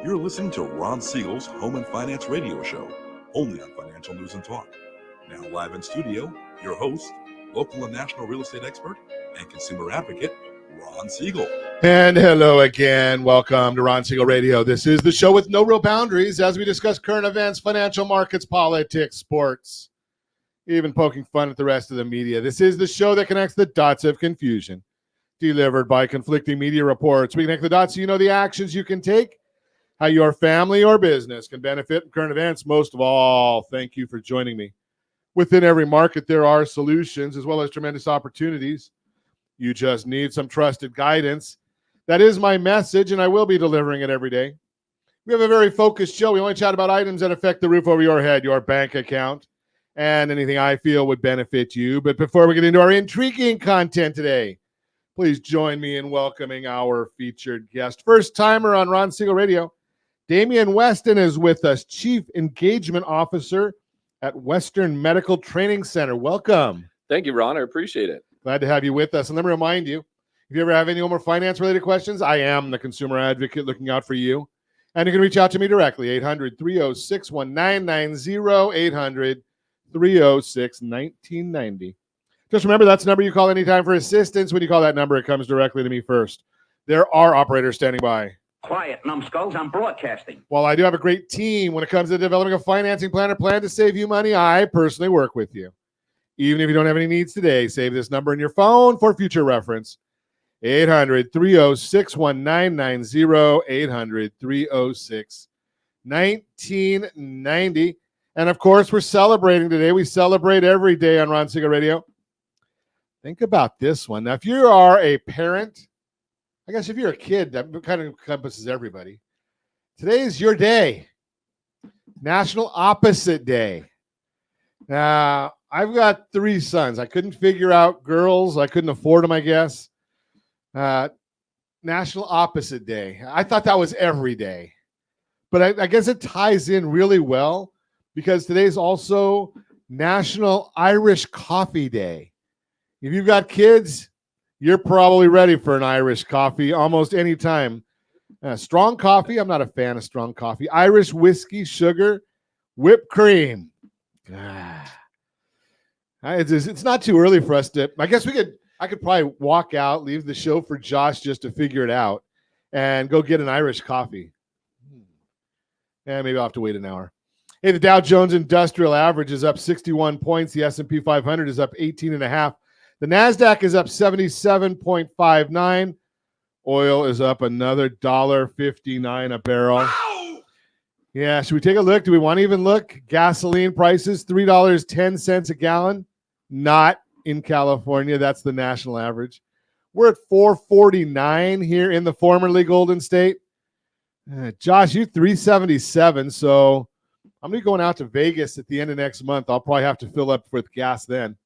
You're listening to Ron Siegel's Home and Finance Radio Show, only on Financial News and Talk. Now live in studio, your host, local and national real estate expert and consumer advocate, Ron Siegel. And hello again. Welcome to Ron Siegel Radio. This is the show with no real boundaries as we discuss current events, financial markets, politics, sports, even poking fun at the rest of the media. This is the show that connects the dots of confusion, delivered by conflicting media reports. We connect the dots so you know the actions you can take, how your family or business can benefit from current events. Most of all, thank you for joining me. Within every market, there are solutions as well as tremendous opportunities. You just need some trusted guidance. That is my message, and I will be delivering it every day. We have a very focused show. We only chat about items that affect the roof over your head, your bank account, and anything I feel would benefit you. But before we get into our intriguing content today, please join me in welcoming our featured guest. First timer on Ron Siegel Radio. Damian Weston is with us, Chief Engagement Officer at Western Medical Training Center. Welcome. Thank you, Ron. I appreciate it. Glad to have you with us. And let me remind you, if you ever have any more finance-related questions, I am the consumer advocate looking out for you. And you can reach out to me directly, 800-306-1990, 800-306-1990. Just remember, that's the number you call anytime for assistance. When you call that number, it comes directly to me first. There are operators standing by. Quiet, numbskulls, I'm broadcasting. While I do have a great team when it comes to developing a financing plan or plan to save you money, I personally work with you. Even if you don't have any needs today, save this number in your phone for future reference. 800-306-1990, 800-306-1990. And of course, we're celebrating today. We celebrate every day on Ron Siegel Radio. Think about this one. Now, if you are a parent, I guess if you're a kid, that kind of encompasses everybody. Today is your day. National Opposite Day. Now, I've got 3 sons. I couldn't figure out girls. I couldn't afford them, I guess. National Opposite Day. I thought that was every day. But I guess it ties in really well because today's also National Irish Coffee Day. If you've got kids, you're probably ready for an Irish coffee almost any time. Strong coffee. I'm not a fan of strong coffee. Irish whiskey, sugar, whipped cream. It's not too early for us to. I guess I could probably walk out, leave the show for Josh just to figure it out, and go get an Irish coffee. And maybe I'll have to wait an hour. Hey, the Dow Jones Industrial Average is up 61 points. The S&P 500 is up 18.5. The NASDAQ is up 77.59. Oil is up another $1.59 a barrel. Wow. Yeah, should we take a look? Do we want to even look? Gasoline prices, $3.10 a gallon. Not in California. That's the national average. We're at $4.49 here in the formerly Golden State. Josh, you $3.77. So I'm going to be going out to Vegas at the end of next month. I'll probably have to fill up with gas then.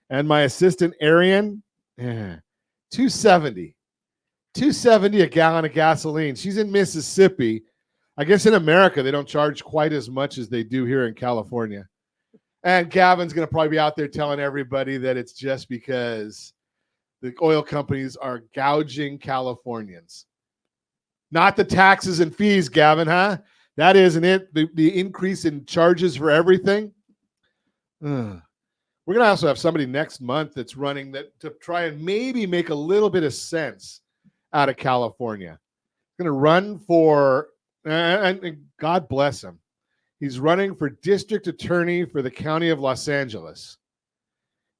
And my assistant, Arian, $2.70. $2.70 a gallon of gasoline. She's in Mississippi. I guess in America, they don't charge quite as much as they do here in California. And Gavin's going to probably be out there telling everybody that it's just because the oil companies are gouging Californians. Not the taxes and fees, Gavin, huh? That isn't it. The increase in charges for everything. We're going to also have somebody next month that's running that to try and maybe make a little bit of sense out of California. Going to run for, and God bless him, he's running for district attorney for the county of Los Angeles.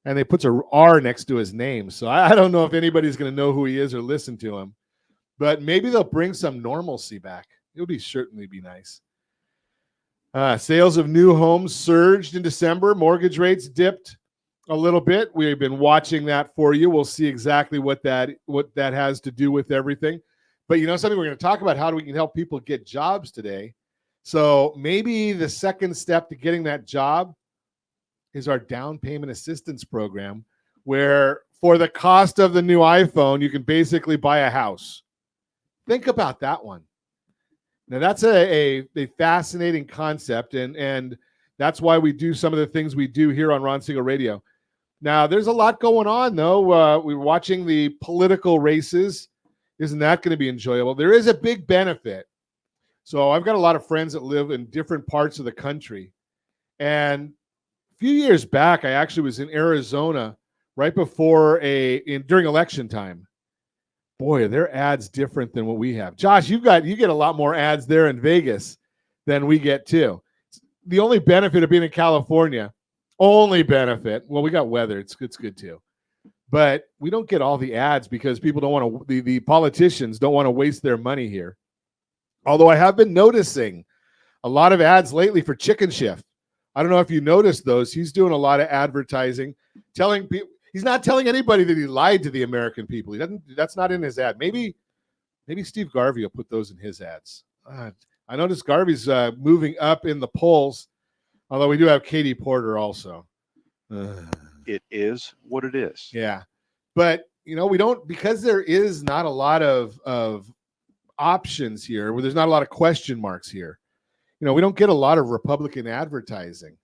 And they puts a R next to his name. So I don't know if anybody's going to know who he is or listen to him. But maybe they'll bring some normalcy back. It would certainly be nice. Sales of new homes surged in December. Mortgage rates dipped a little bit. We've been watching that for you. We'll see exactly what that has to do with everything. But you know something, we're going to talk about how we can help people get jobs today. So maybe the second step to getting that job is our down payment assistance program, where for the cost of the new iPhone, you can basically buy a house. Think about that one. Now, that's a fascinating concept, and that's why we do some of the things we do here on Ron Siegel Radio. Now, there's a lot going on, though. We're watching the political races. Isn't that going to be enjoyable? There is a big benefit So I've got a lot of friends that live in different parts of the country. And a few years back, I actually was in Arizona right before during election time. Boy, are their ads different than what we have. Josh, you get a lot more ads there in Vegas than we get too. The only benefit of being in California, well, we got weather. It's good too. But we don't get all the ads because people don't want to, the politicians don't want to waste their money here. Although I have been noticing a lot of ads lately for Chicken Shift. I don't know if you noticed those. He's doing a lot of advertising, telling people, he's not telling anybody that he lied to the American people. He doesn't. That's not in his ad. Maybe Steve Garvey will put those in his ads. I noticed Garvey's moving up in the polls, although we do have Katie Porter also. It is what it is. Yeah. But, we don't, because there is not a lot of options here, where there's not a lot of question marks here. We don't get a lot of Republican advertising.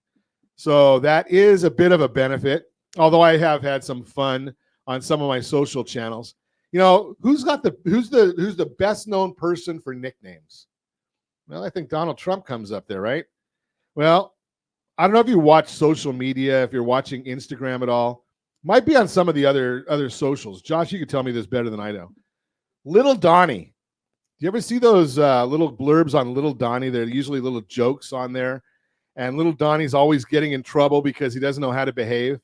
So that is a bit of a benefit, although I have had some fun on some of my social channels. Who's the best known person for nicknames? Well, I think Donald Trump comes up there, right? Well, I don't know if you watch social media, if you're watching Instagram at all. Might be on some of the other socials. Josh, you could tell me this better than I do. Little Donnie. Do you ever see those little blurbs on Little Donnie? They're usually little jokes on there. And Little Donnie's always getting in trouble because he doesn't know how to behave.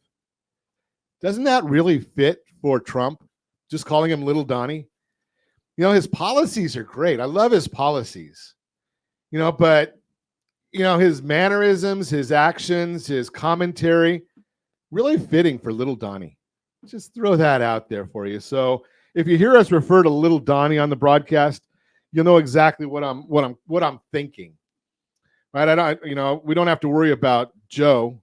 Doesn't that really fit for Trump? Just calling him Little Donnie? His policies are great. I love his policies. But his mannerisms, his actions, his commentary, really fitting for Little Donnie. Just throw that out there for you. So if you hear us refer to Little Donnie on the broadcast, you'll know exactly what I'm thinking. Right? We don't have to worry about Joe.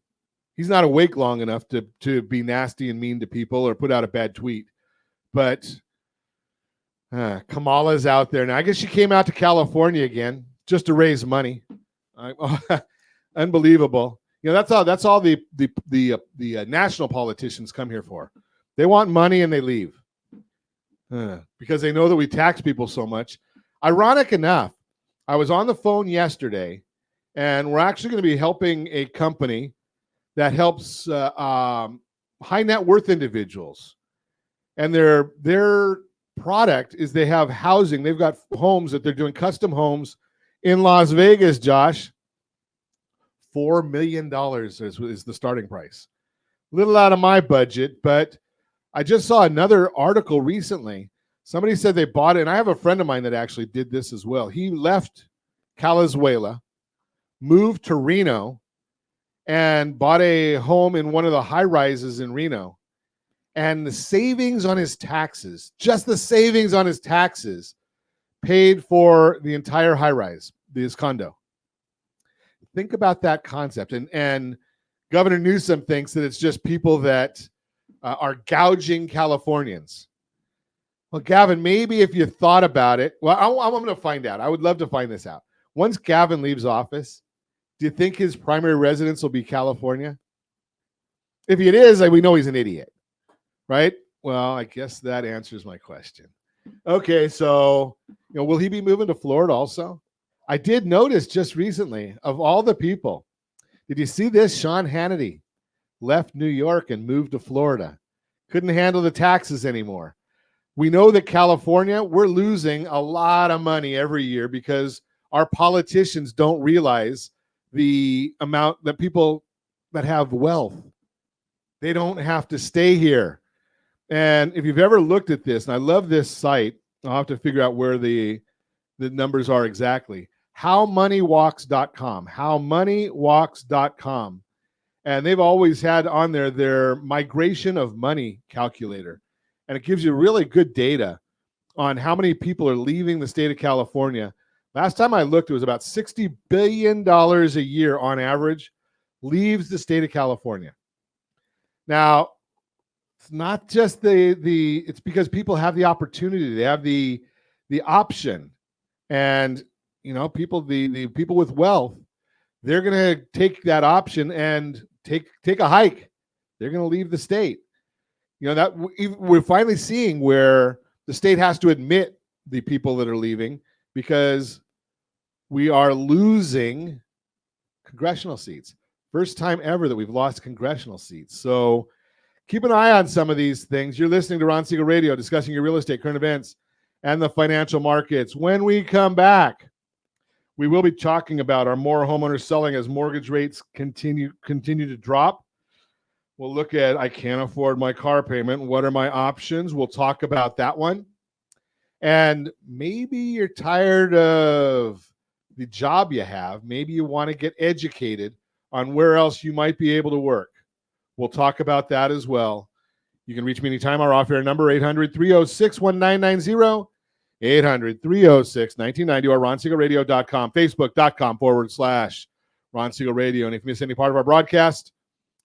He's not awake long enough to be nasty and mean to people or put out a bad tweet. But Kamala's out there now. I guess she came out to California again just to raise money. Unbelievable. That's all the national politicians come here for. They want money and they leave because they know that we tax people so much. Ironic enough, I was on the phone yesterday, and we're actually going to be helping a company that helps high net worth individuals. And their product is they have housing. They've got homes that they're doing, custom homes in Las Vegas, Josh. $4 million is the starting price. A little out of my budget, but I just saw another article recently. Somebody said they bought it, and I have a friend of mine that actually did this as well. He left Calizuela, moved to Reno, and bought a home in one of the high rises in Reno. And the savings on his taxes, just the savings on his taxes, paid for the entire high rise, his condo. Think about that concept. And Governor Newsom thinks that it's just people that are gouging Californians. Well, Gavin, maybe if you thought about it, well, I'm going to find out. I would love to find this out. Once Gavin leaves office, do you think his primary residence will be California? If it is, we know he's an idiot, right? Well, I guess that answers my question. Okay, so will he be moving to Florida also? I did notice just recently, of all the people, did you see this? Sean Hannity left New York and moved to Florida. Couldn't handle the taxes anymore. We know that California, we're losing a lot of money every year because our politicians don't realize the amount that people that have wealth, they don't have to stay here. And if you've ever looked at this, and I love this site, I'll have to figure out where the numbers are exactly. howmoneywalks.com. And they've always had on there their migration of money calculator. And it gives you really good data on how many people are leaving the state of California. Last time I looked, it was about $60 billion a year on average leaves the state of California. Now, it's not just it's because people have the opportunity, they have the option. And people, the people with wealth, they're going to take that option and take a hike. They're going to leave the state. That we're finally seeing where the state has to admit the people that are leaving because we are losing congressional seats. First time ever that we've lost congressional seats. So keep an eye on some of these things. You're listening to Ron Siegel Radio, discussing your real estate, current events, and the financial markets. When we come back, we will be talking about are more homeowners selling as mortgage rates continue to drop. We'll look at I can't afford my car payment. What are my options? We'll talk about that one. And maybe you're tired of the job you have. Maybe you want to get educated on where else you might be able to work. We'll talk about that as well. You can reach me anytime. Our off-air number, 800-306-1990, 800-306-1990, or ronsiegelradio.com, facebook.com/Ron Siegel Radio. And if you miss any part of our broadcast,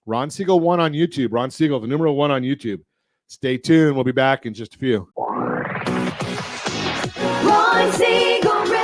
Ron Siegel 1 on YouTube. Ron Siegel, the numeral 1 on YouTube. Stay tuned. We'll be back in just a few. Ron Siegel Radio,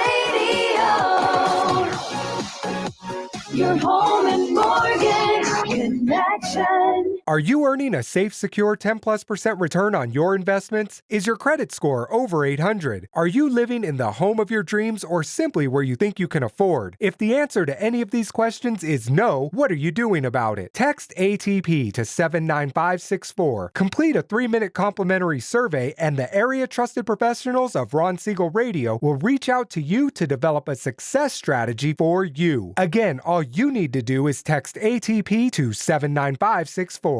your home and mortgage connection. Are you earning a safe, secure 10+% return on your investments? Is your credit score over 800? Are you living in the home of your dreams or simply where you think you can afford? If the answer to any of these questions is no, what are you doing about it? Text ATP to 79564. Complete a 3-minute complimentary survey, and the area trusted professionals of Ron Siegel Radio will reach out to you to develop a success strategy for you. Again, all you need to do is text ATP to 79564. Do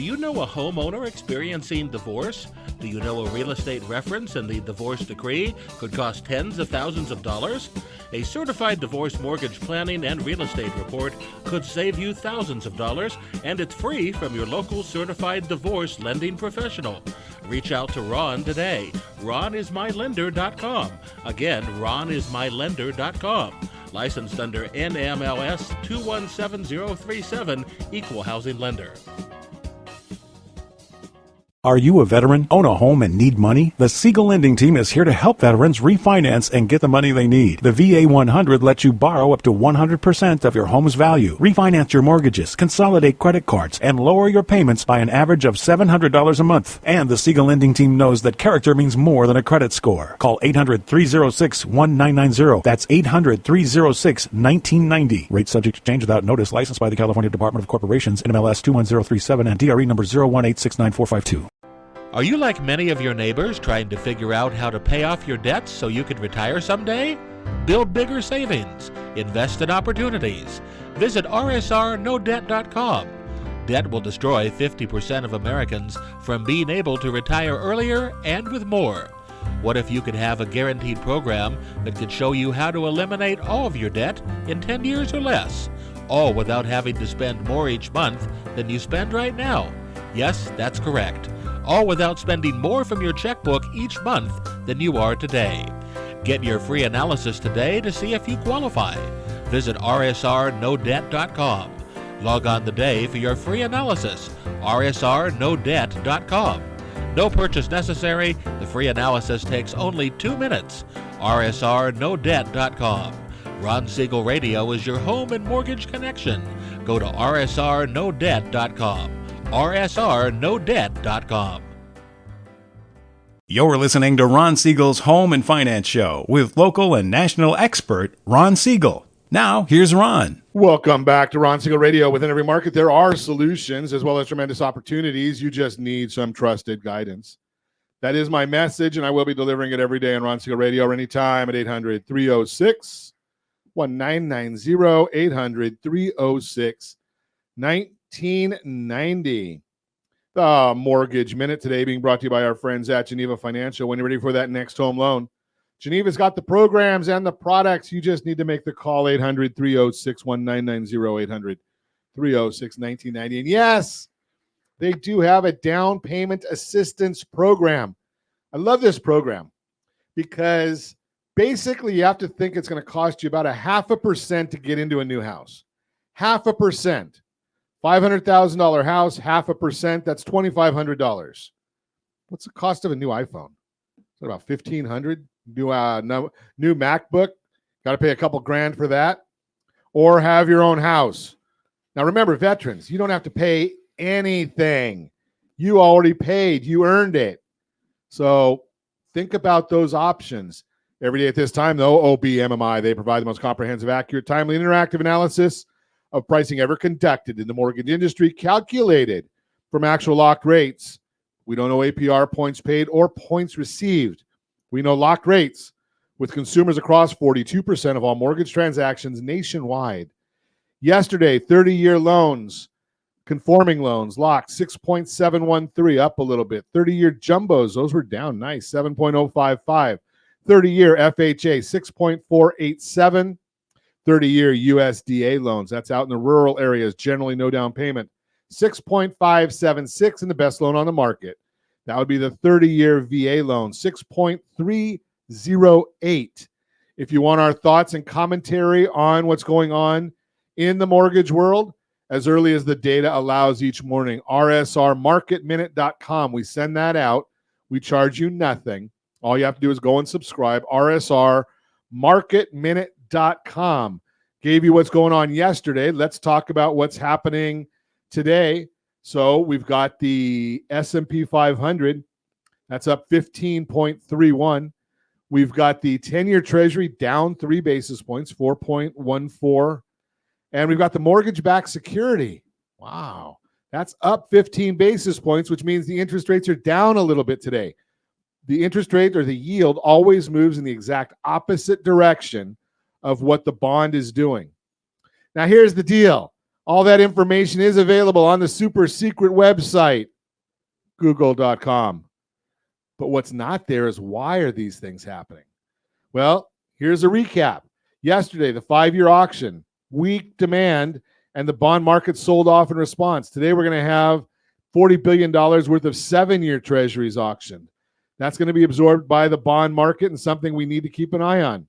you know a homeowner experiencing divorce? Do you know a real estate reference and the divorce decree could cost tens of thousands of dollars? A certified divorce mortgage planning and real estate report could save you thousands of dollars, and it's free from your local certified divorce lending professional. Reach out to Ron today. RonIsMyLender.com. Again, RonIsMyLender.com. Licensed under NMLS 217037, Equal Housing Lender. Are you a veteran, own a home, and need money? The Siegel Lending Team is here to help veterans refinance and get the money they need. The VA 100 lets you borrow up to 100% of your home's value, refinance your mortgages, consolidate credit cards, and lower your payments by an average of $700 a month. And the Siegel Lending Team knows that character means more than a credit score. Call 800-306-1990. That's 800-306-1990. Rate subject to change without notice. Licensed by the California Department of Corporations, NMLS 21037, and DRE number 018694452. Are you like many of your neighbors trying to figure out how to pay off your debts so you could retire someday? Build bigger savings. Invest in opportunities. Visit rsrnodebt.com. Debt will destroy 50% of Americans from being able to retire earlier and with more. What if you could have a guaranteed program that could show you how to eliminate all of your debt in 10 years or less, all without having to spend more each month than you spend right now? Yes, that's correct. All without spending more from your checkbook each month than you are today. Get your free analysis today to see if you qualify. Visit rsrnodebt.com. Log on today for your free analysis, rsrnodebt.com. No purchase necessary. The free analysis takes only 2 minutes. rsrnodebt.com. Ron Siegel Radio is your home and mortgage connection. Go to rsrnodebt.com. rsrnodebt.com. You're listening to Ron Siegel's Home and Finance Show with local and national expert Ron Siegel. Now, here's Ron. Welcome back to Ron Siegel Radio. Within every market, there are solutions as well as tremendous opportunities. You just need some trusted guidance. That is my message, and I will be delivering it every day on Ron Siegel Radio or anytime at 800-306-1990, 800-306-1990. The Mortgage Minute today being brought to you by our friends at Geneva Financial. When you're ready for that next home loan, Geneva's got the programs and the products. You just need to make the call, 800-306-1990, 800-306-1990. And yes, they do have a down payment assistance program. I love this program because basically you have to think it's going to cost you about 0.5% to get into a new house. 0.5%. $500,000 house, 0.5%, that's $2,500. What's the cost of a new iPhone? Is it about $1,500? New MacBook, got to pay a couple grand for that. Or have your own house. Now remember, veterans, you don't have to pay anything. You already paid. You earned it. So think about those options. Every day at this time, though, OBMMI, they provide the most comprehensive, accurate, timely, and interactive analysis of pricing ever conducted in the mortgage industry, calculated from actual locked rates. We don't know APR, points paid, or points received. We know locked rates with consumers across 42% of all mortgage transactions nationwide. Yesterday, 30-year loans, conforming loans, locked 6.713, up a little bit. 30-year jumbos, those were down nice, 7.055. 30-year FHA, 6.487. 30-year USDA loans, that's out in the rural areas, generally no down payment, 6.576, and the best loan on the market. That would be the 30-year VA loan, 6.308. If you want our thoughts and commentary on what's going on in the mortgage world, as early as the data allows each morning, rsrmarketminute.com. We send that out. We charge you nothing. All you have to do is go and subscribe, rsrmarketminute.com. Gave you what's going on yesterday. Let's talk about what's happening today. So we've got the S&P 500. That's up 15.31. We've got the 10-year Treasury down 3 basis points, 4.14. And we've got the mortgage-backed security. Wow. That's up 15 basis points, which means the interest rates are down a little bit today. The interest rate or the yield always moves in the exact opposite direction of what the bond is doing. Now, here's the deal. All that information is available on the super secret website, google.com. But what's not there is why are these things happening? Well, here's a recap. Yesterday, the 5-year auction, weak demand, and the bond market sold off in response. Today, we're going to have $40 billion worth of 7-year treasuries auctioned. That's going to be absorbed by the bond market and something we need to keep an eye on.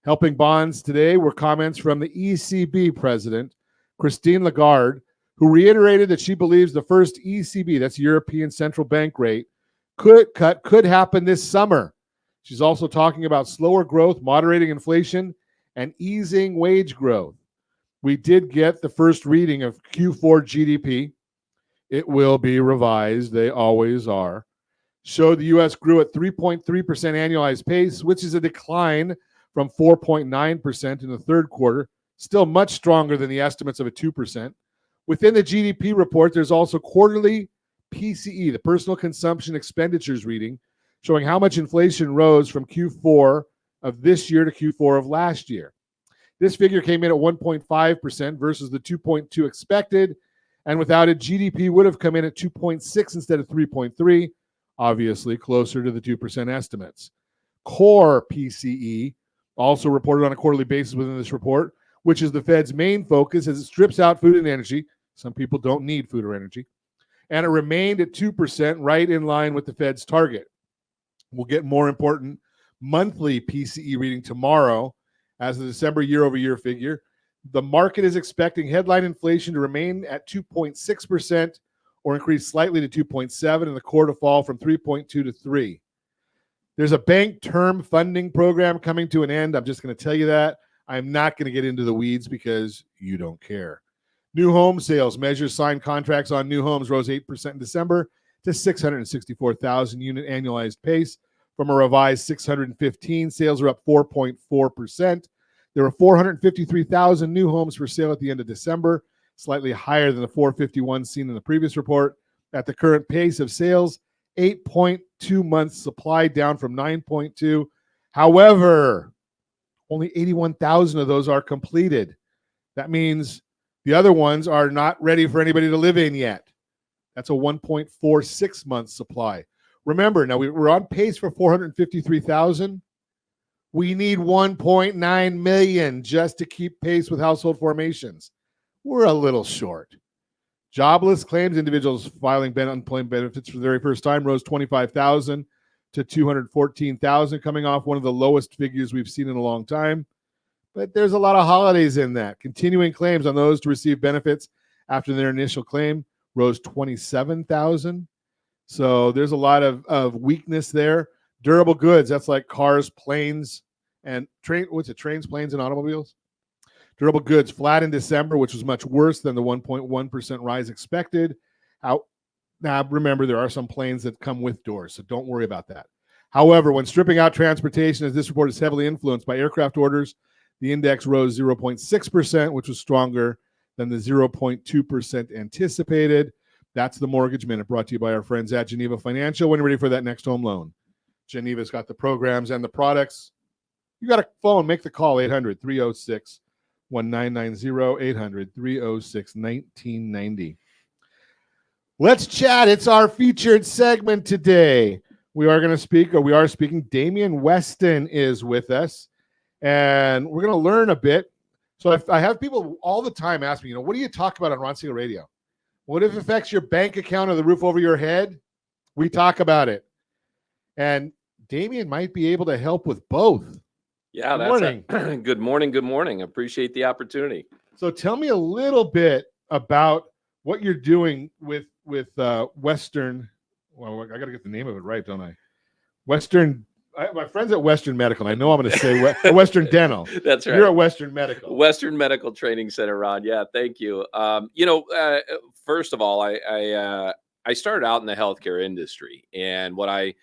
Helping bonds today were comments from the ECB president, Christine Lagarde, who reiterated that she believes the first ECB, that's European Central Bank rate, could happen this summer. She's also talking about slower growth, moderating inflation, and easing wage growth. We did get the first reading of Q4 GDP. It will be revised. They always are. Showed the U.S. grew at 3.3% annualized pace, which is a decline from 4.9% in the third quarter, still much stronger than the estimates of a 2%. Within the GDP report, there's also quarterly PCE, the personal consumption expenditures reading, showing how much inflation rose from Q4 of this year to Q4 of last year. This figure came in at 1.5% versus the 2.2 expected, and without it, GDP would have come in at 2.6 instead of 3.3, obviously closer to the 2% estimates. Core PCE, also reported on a quarterly basis within this report, which is the Fed's main focus as it strips out food and energy. Some people don't need food or energy. And it remained at 2%, right in line with the Fed's target. We'll get more important monthly PCE reading tomorrow as the December year-over-year figure. The market is expecting headline inflation to remain at 2.6% or increase slightly to 2.7%, and the core to fall from 3.2 to 3. There's a bank term funding program coming to an end. I'm just going to tell you that. I'm not going to get into the weeds because you don't care. New home sales, measures signed contracts on new homes rose 8% in December to 664,000 unit annualized pace from a revised 615. Sales are up 4.4%. There were 453,000 new homes for sale at the end of December, slightly higher than the 451 seen in the previous report. At the current pace of sales, 8.2 months supply, down from 9.2. However, only 81,000 of those are completed. That means the other ones are not ready for anybody to live in yet. That's a 1.46 month supply. Remember, now we're on pace for 453,000. We need 1.9 million just to keep pace with household formations. We're a little short. Jobless claims, individuals filing unemployment benefits for the very first time, rose 25,000 to 214,000, coming off one of the lowest figures we've seen in a long time. But there's a lot of holidays in that. Continuing claims on those to receive benefits after their initial claim rose 27,000. So there's a lot of weakness there. Durable goods, that's like cars, planes, and trains, planes, and automobiles. Durable goods flat in December, which was much worse than the 1.1% rise expected. Now, remember, there are some planes that come with doors, so don't worry about that. However, when stripping out transportation, as this report is heavily influenced by aircraft orders, the index rose 0.6%, which was stronger than the 0.2% anticipated. That's the Mortgage Minute, brought to you by our friends at Geneva Financial. When you're ready for that next home loan, Geneva's got the programs and the products. You got a phone, make the call, 800-306-1990, 800-306-1990. Let's chat. It's our featured segment today. We are speaking. Damian Weston is with us, and we're going to learn a bit. So I have people all the time ask me, what do you talk about on Ron Siegel Radio? What if it affects your bank account or the roof over your head? We talk about it. And Damian might be able to help with both. Yeah, good morning. Good morning. Appreciate the opportunity. So tell me a little bit about what you're doing with Western. Well, I got to get the name of it right, don't I? My friends at Western Medical. And I know I'm going to say Western Dental. That's right. You're at Western Medical. Western Medical Training Center, Ron. Yeah, thank you. First of all, I started out in the healthcare industry, and what I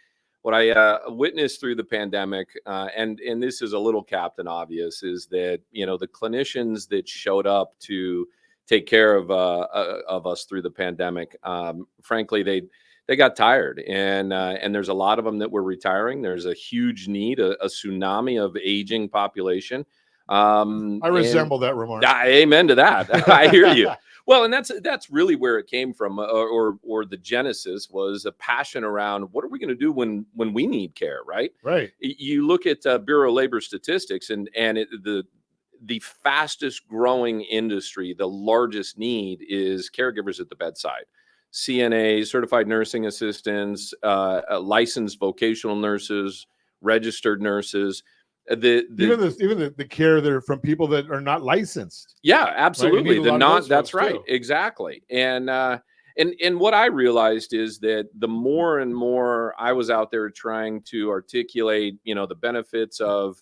witnessed through the pandemic, and this is a little Captain Obvious, is that the clinicians that showed up to take care of us through the pandemic, frankly, they got tired, and there's a lot of them that were retiring. There's a huge need, a tsunami of aging population. I resemble that remark. Amen to that. I hear you. Well, and that's really where it came from, or the genesis was a passion around what are we going to do when we need care, right? Right. You look at Bureau of Labor Statistics, and the fastest growing industry, the largest need is caregivers at the bedside. CNAs, certified nursing assistants, licensed vocational nurses, registered nurses. Even the care that are from people that are not licensed. Yeah, absolutely. Right? That's right. Too. Exactly. And what I realized is that the more and more I was out there trying to articulate, the benefits of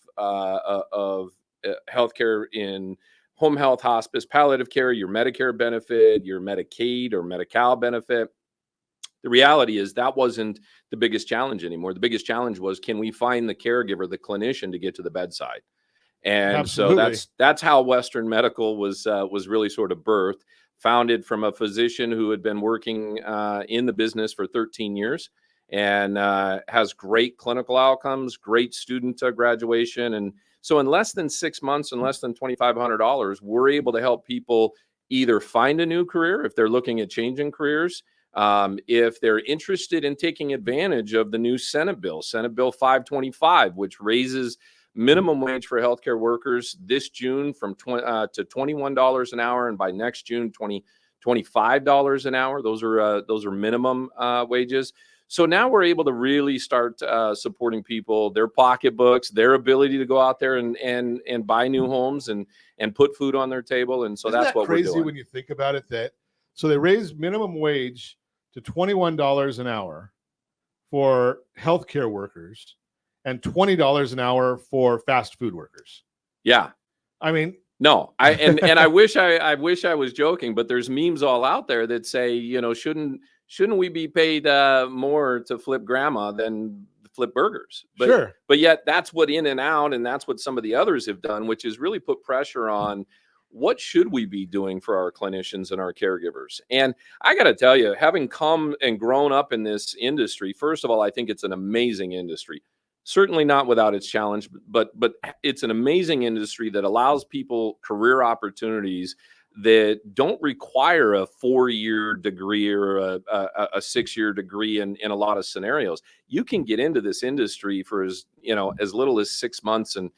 healthcare in home health, hospice, palliative care, your Medicare benefit, your Medicaid or Medi-Cal benefit. The reality is that wasn't the biggest challenge anymore. The biggest challenge was, can we find the caregiver, the clinician, to get to the bedside? And Absolutely. So that's how Western Medical was really sort of birthed, founded from a physician who had been working in the business for 13 years and has great clinical outcomes, great student graduation. And so in less than 6 months and less than $2,500, we're able to help people either find a new career if they're looking at changing careers, if they're interested in taking advantage of the new Senate Bill 525, which raises minimum wage for healthcare workers this June from to $21 an hour, and by next June, $25 an hour. Those are minimum wages. So now we're able to really start supporting people, their pocketbooks, their ability to go out there and buy new homes and put food on their table. And so Isn't that's that what crazy we're doing. when you think about it. So they raised minimum wage to $21 an hour for healthcare workers and $20 an hour for fast food workers. Yeah. I mean, no, I wish I was joking, but there's memes all out there that say, shouldn't we be paid more to flip grandma than flip burgers? But, sure. But yet that's what In and Out, and that's what some of the others have done, which is really put pressure on what should we be doing for our clinicians and our caregivers. And I got to tell you, having come and grown up in this industry, first of all, I think it's an amazing industry. Certainly not without its challenge, but it's an amazing industry that allows people career opportunities that don't require a 4-year degree or a 6-year degree in a lot of scenarios. You can get into this industry for as little as 6 months and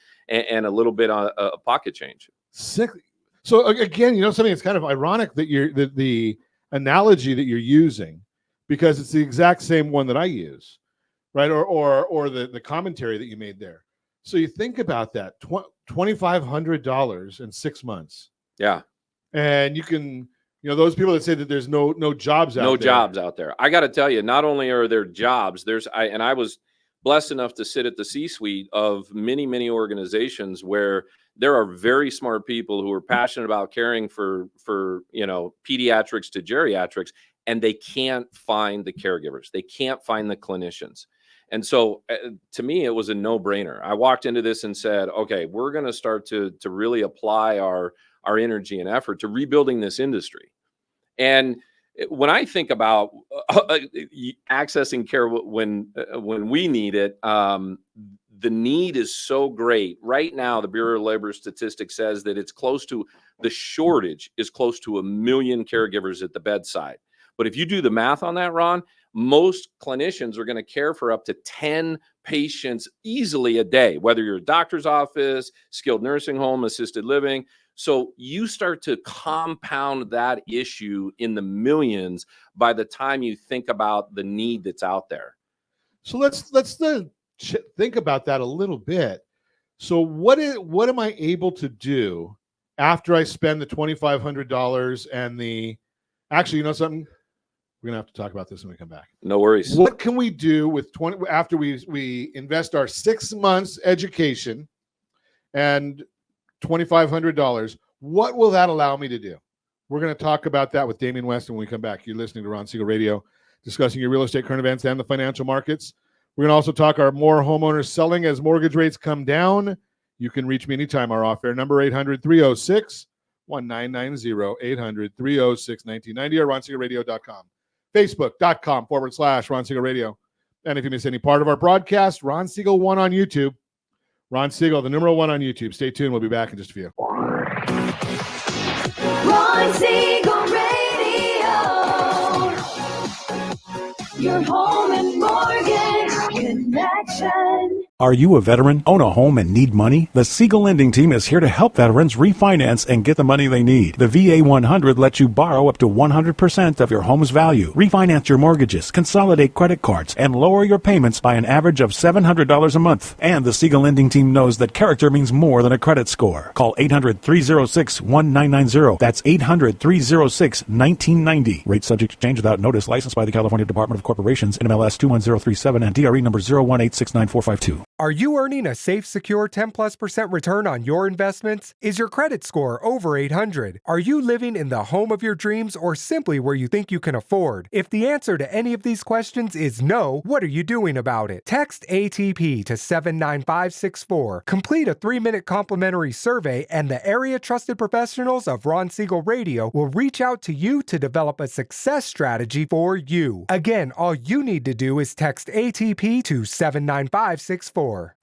a little bit on a pocket change. So again, something that's kind of ironic that the analogy that you're using, because it's the exact same one that I use, right? Or the commentary that you made there. So you think about that, $2,500 in 6 months. Yeah. And you can, those people that say that there's no jobs out there. No jobs out there. I got to tell you, not only are there jobs, I was blessed enough to sit at the C-suite of many, many organizations where there are very smart people who are passionate about caring for pediatrics to geriatrics, and they can't find the caregivers. They can't find the clinicians. And so to me, it was a no-brainer. I walked into this and said, okay, we're going to start to really apply our energy and effort to rebuilding this industry. And when I think about accessing care when we need it, the need is so great. Right now, the Bureau of Labor Statistics says that the shortage is close to 1 million caregivers at the bedside. But if you do the math on that, Ron, most clinicians are going to care for up to 10 patients easily a day, whether you're a doctor's office, skilled nursing home, assisted living. So you start to compound that issue in the millions by the time you think about the need that's out there. So let's think about that a little bit. So what am I able to do after I spend the $2,500 and actually, you know something? We're gonna have to talk about this when we come back. No worries. What can we do with after we invest our 6 months education and $2,500? What will that allow me to do? We're going to talk about that with Damian West when we come back. You're listening to Ron Siegel Radio, discussing your real estate current events and the financial markets. We're going to also talk our more homeowners selling as mortgage rates come down. You can reach me anytime. Our off-air number 800-306-1990, 800-306-1990, or ronsiegelradio.com. Facebook.com/Ron Siegel Radio. And if you miss any part of our broadcast, Ron Siegel 1 on YouTube. Ron Siegel, the number 1 on YouTube. Stay tuned. We'll be back in just a few. Ron Siegel Radio. Your home and mortgage connection. Are you a veteran, own a home, and need money? The Siegel Lending Team is here to help veterans refinance and get the money they need. The VA 100 lets you borrow up to 100% of your home's value, refinance your mortgages, consolidate credit cards, and lower your payments by an average of $700 a month. And the Siegel Lending Team knows that character means more than a credit score. Call 800-306-1990. That's 800-306-1990. Rate subject to change without notice. Licensed by the California Department of Corporations, NMLS 21037, and DRE number 018694552. Are you earning a safe, secure 10+% return on your investments? Is your credit score over 800? Are you living in the home of your dreams or simply where you think you can afford? If the answer to any of these questions is no, what are you doing about it? Text ATP to 79564. Complete a 3-minute complimentary survey, and the area trusted professionals of Ron Siegel Radio will reach out to you to develop a success strategy for you. Again, all you need to do is text ATP to 79564.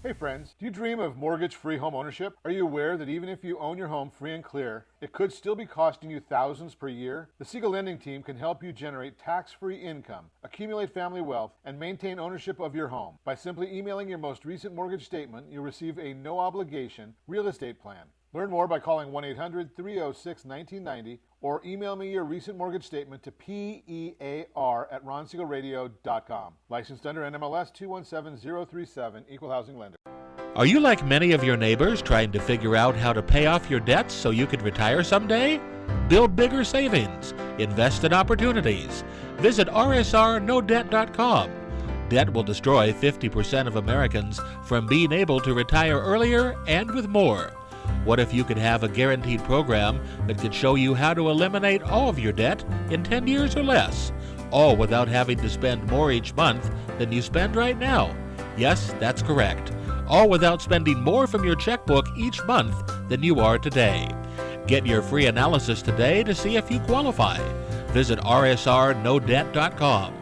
Hey friends, do you dream of mortgage-free home ownership? Are you aware that even if you own your home free and clear, it could still be costing you thousands per year? The Siegel Lending Team can help you generate tax-free income, accumulate family wealth, and maintain ownership of your home. By simply emailing your most recent mortgage statement, you'll receive a no-obligation real estate plan. Learn more by calling 1-800-306-1990 or email me your recent mortgage statement to PEAR@ronsiegelradio.com. Licensed under NMLS 217037, Equal Housing Lender. Are you like many of your neighbors trying to figure out how to pay off your debts so you can retire someday? Build bigger savings. Invest in opportunities. Visit rsrnodebt.com. Debt will destroy 50% of Americans from being able to retire earlier and with more. What if you could have a guaranteed program that could show you how to eliminate all of your debt in 10 years or less, all without having to spend more each month than you spend right now? Yes, that's correct. All without spending more from your checkbook each month than you are today. Get your free analysis today to see if you qualify. Visit rsrnodebt.com.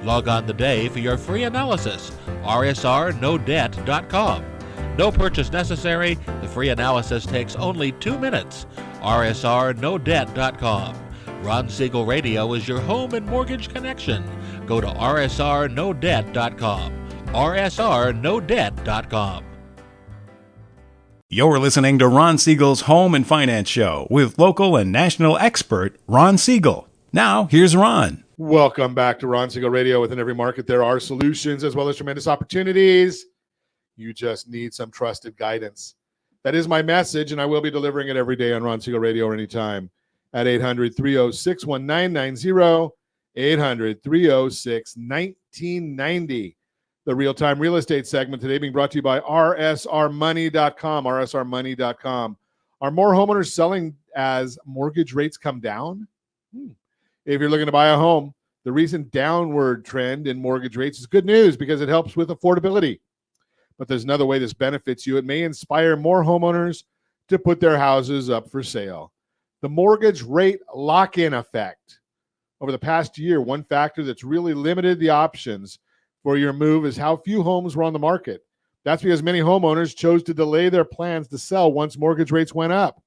Log on today for your free analysis, rsrnodebt.com. No purchase necessary. The free analysis takes only 2 minutes. rsrnodebt.com. Ron Siegel Radio is your home and mortgage connection. Go to rsrnodebt.com. rsrnodebt.com. You're listening to Ron Siegel's Home and Finance Show with local and national expert Ron Siegel. Now, here's Ron. Welcome back to Ron Siegel Radio. Within every market, there are solutions as well as tremendous opportunities. You just need some trusted guidance. That is my message, and I will be delivering it every day on Ron Siegel Radio or anytime at 800-306-1990, 800-306-1990. The real-time real estate segment today being brought to you by rsrmoney.com, rsrmoney.com. Are more homeowners selling as mortgage rates come down? If you're looking to buy a home, The recent downward trend in mortgage rates is good news because it helps with affordability. But there's another way this benefits you. It may inspire more homeowners to put their houses up for sale. The mortgage rate lock-in effect. Over the past year, one factor that's really limited the options for your move is how few homes were on the market. That's because many homeowners chose to delay their plans to sell once mortgage rates went up.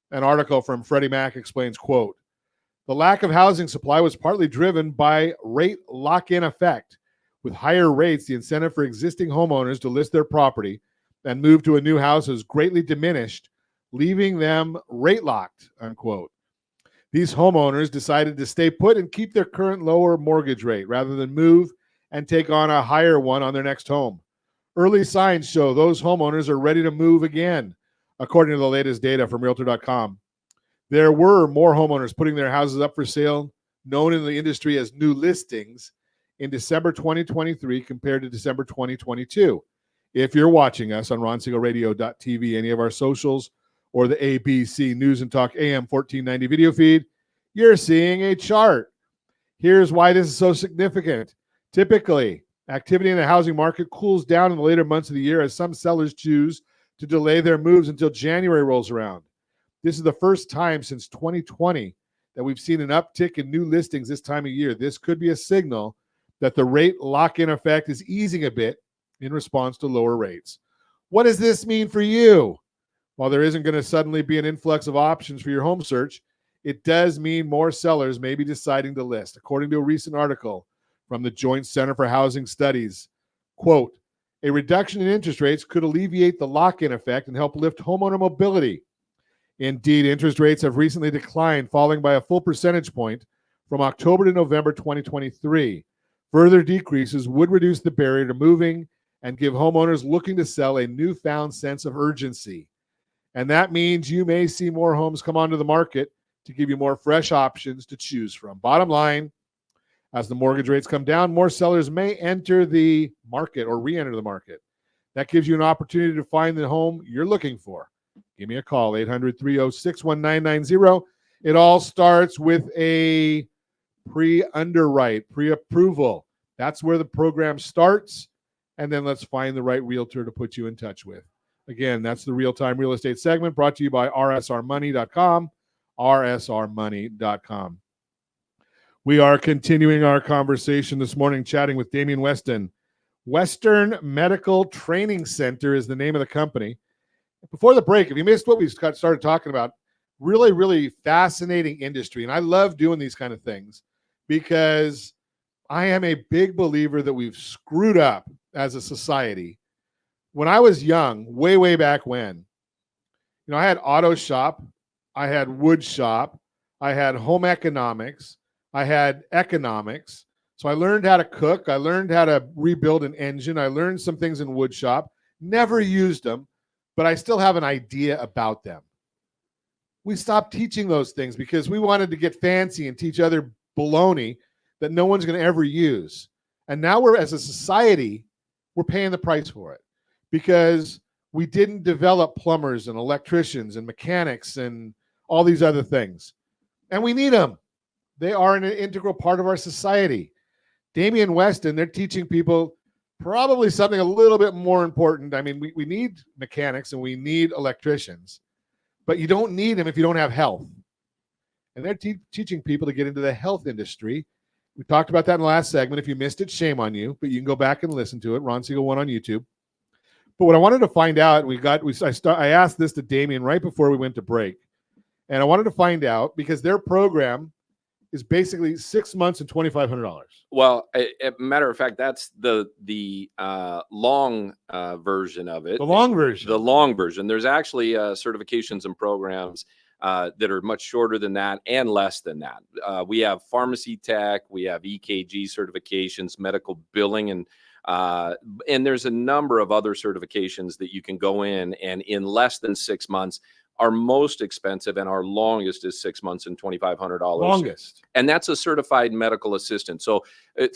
An article from Freddie Mac explains, quote, the lack of housing supply was partly driven by rate lock-in effect. With higher rates, the incentive for existing homeowners to list their property and move to a new house is greatly diminished, leaving them rate locked, unquote. These homeowners decided to stay put and keep their current lower mortgage rate rather than move and take on a higher one on their next home. Early signs show those homeowners are ready to move again, according to the latest data from Realtor.com. There were more homeowners putting their houses up for sale, known in the industry as new listings, in December 2023 compared to December 2022. If you're watching us on RonSiegelRadio.tv, any of our socials, or the ABC News and Talk AM 1490 video feed, you're seeing a chart. Here's why this is so significant. Typically, activity in the housing market cools down in the later months of the year as some sellers choose to delay their moves until January rolls around. This is the first time since 2020 that we've seen an uptick in new listings this time of year. This could be a signal that the rate lock-in effect is easing a bit in response to lower rates. What does this mean for you? While there isn't going to suddenly be an influx of options for your home search, it does mean more sellers may be deciding to list. According to a recent article from the Joint Center for Housing Studies, quote, a reduction in interest rates could alleviate the lock-in effect and help lift homeowner mobility. Indeed, interest rates have recently declined, falling by a full percentage point from October to November 2023. Further decreases would reduce the barrier to moving and give homeowners looking to sell a newfound sense of urgency. And that means you may see more homes come onto the market to give you more fresh options to choose from. Bottom line, as the mortgage rates come down, more sellers may enter the market or re-enter the market. That gives you an opportunity to find the home you're looking for. Give me a call, 800-306-1990. It all starts with a pre-underwrite, pre-approval. That's where the program starts. And then let's find the right realtor to put you in touch with. Again, that's the Real-Time Real Estate segment brought to you by rsrmoney.com, rsrmoney.com. We are continuing our conversation this morning, chatting with Damian Weston. Western Medical Training Center is the name of the company. Before the break, if you missed what we started talking about, really, really fascinating industry. And I love doing these kind of things because I am a big believer that we've screwed up as a society. When I was young, way, way back when, I had auto shop, I had wood shop, I had home economics, I had economics. So I learned how to cook. I learned how to rebuild an engine. I learned some things in wood shop, never used them, but I still have an idea about them. We stopped teaching those things because we wanted to get fancy and teach other baloney that no one's going to ever use. And now we're, as a society, we're paying the price for it because we didn't develop plumbers and electricians and mechanics and all these other things. And we need them. They are an integral part of our society. Damian Weston, they're teaching people probably something a little bit more important. I mean, we need mechanics and we need electricians, but you don't need them if you don't have health. And they're teaching people to get into the health industry. We talked about that in the last segment. If you missed it, shame on you, but you can go back and listen to it. Ron Siegel 1 on YouTube. But what I wanted to find out, I asked this to Damian right before we went to break. And I wanted to find out because their program is basically 6 months and $2,500. Well, matter of fact, that's the long version of it. The long version. The long version. There's actually certifications and programs that are much shorter than that and less than that. We have pharmacy tech, we have EKG certifications, medical billing, and there's a number of other certifications that you can go in less than 6 months. Our most expensive and our longest is 6 months and $2,500. Longest. And that's a certified medical assistant. So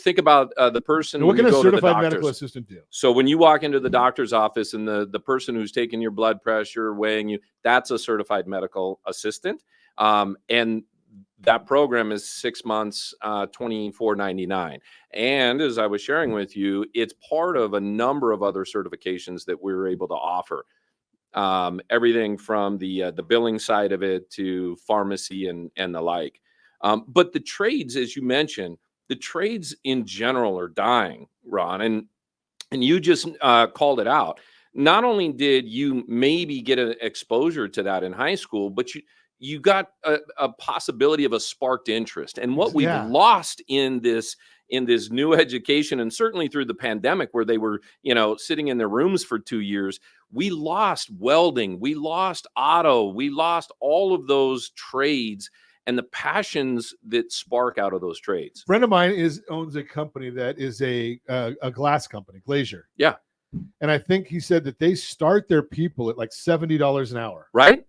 think about the person. And what can a certified medical assistant do? So when you walk into the doctor's office and the person who's taking your blood pressure, weighing you, that's a certified medical assistant. And That program is 6 months, $24.99. And as I was sharing with you, it's part of a number of other certifications that we were able to offer. Everything from the billing side of it to pharmacy and the like. But the trades, as you mentioned, the trades in general are dying, Ron, and you just called it out. Not only did you maybe get an exposure to that in high school, but you got a possibility of a sparked interest. And what we've lost in this new education, and certainly through the pandemic where they were, sitting in their rooms for 2 years, we lost welding, we lost auto, we lost all of those trades and the passions that spark out of those trades. A friend of mine owns a company that is a glass company, Glazier. Yeah. And I think he said that they start their people at like $70 an hour. Right?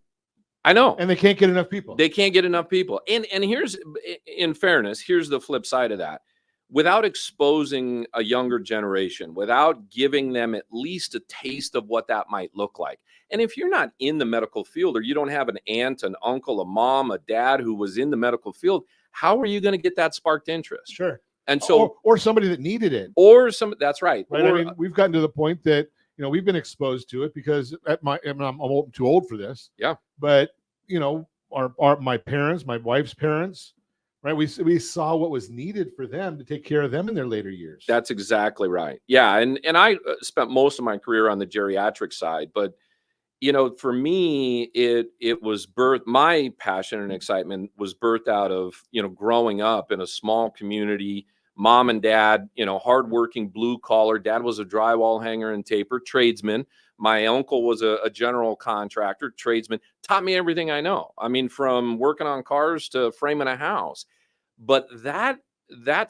I know. And they can't get enough people. They can't get enough people. And here's, in fairness, here's the flip side of that. Without exposing a younger generation, without giving them at least a taste of what that might look like. And if you're not in the medical field, or you don't have an aunt, an uncle, a mom, a dad who was in the medical field, how are you going to get that sparked interest? Sure. And so, or somebody that needed it, that's right. Right. I mean, we've gotten to the point that, we've been exposed to it because I'm too old for this. Yeah. But, my parents, my wife's parents, right? We saw what was needed for them to take care of them in their later years. That's exactly right. Yeah. And I spent most of my career on the geriatric side, but for me, it was my passion and excitement was birthed out of, growing up in a small community, mom and dad, hardworking, blue collar. Dad was a drywall hanger and taper, tradesman. My uncle was a general contractor, tradesman, taught me everything I know. I mean, from working on cars to framing a house. But that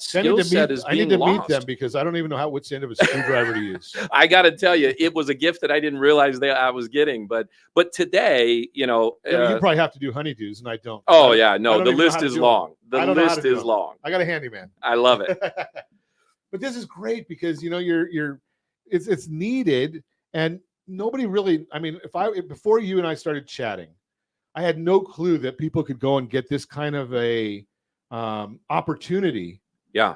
skill set is being lost. I need to meet them because I don't even know which end of a screwdriver to use. I got to tell you, it was a gift that I didn't realize that I was getting. But today, you probably have to do honeydews, and I don't. Oh yeah, no, the list is long. The list is long. I got a handyman. I love it. But this is great because it's needed, and nobody really. I mean, before you and I started chatting, I had no clue that people could go and get this kind of a opportunity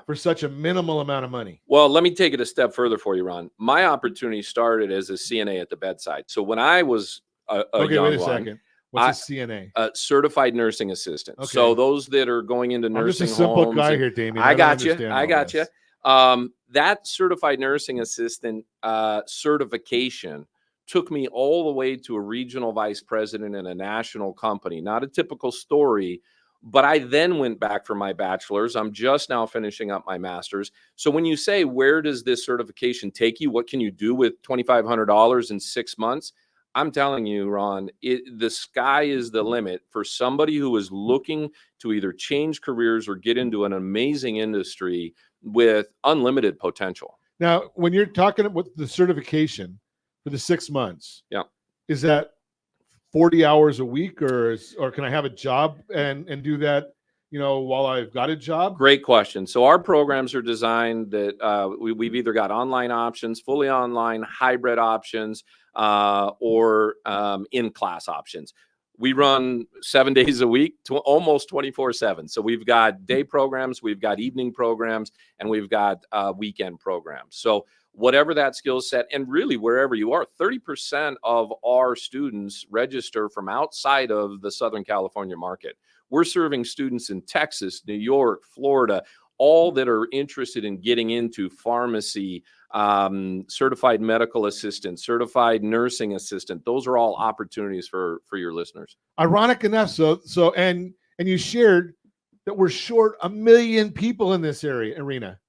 for such a minimal amount of money. Well, let me take it a step further for you, Ron. My opportunity started as a CNA at the bedside. So when I was a young second. What's a CNA? Certified nursing assistant. Okay. So those that are going into nursing homes. I'm just a simple guy here, Damien. I got you. That certified nursing assistant certification took me all the way to a regional vice president in a national company. Not a typical story. But I then went back for my bachelor's. I'm just now finishing up my master's. So when you say, where does this certification take you? What can you do with $2,500 in 6 months? I'm telling you, Ron, the sky is the limit for somebody who is looking to either change careers or get into an amazing industry with unlimited potential. Now, when you're talking about the certification for the 6 months, is that 40 hours a week, or can I have a job and do that, while I've got a job? Great question. So our programs are designed that we've either got online options, fully online, hybrid options, or in-class options. We run 7 days a week, almost 24/7. So we've got day programs, we've got evening programs, and we've got weekend programs. So whatever that skill set, and really wherever you are, 30% of our students register from outside of the Southern California market. We're serving students in Texas, New York, Florida, all that are interested in getting into pharmacy, certified medical assistant, certified nursing assistant. Those are all opportunities for your listeners. Ironic enough, and you shared that we're short 1 million people in this arena.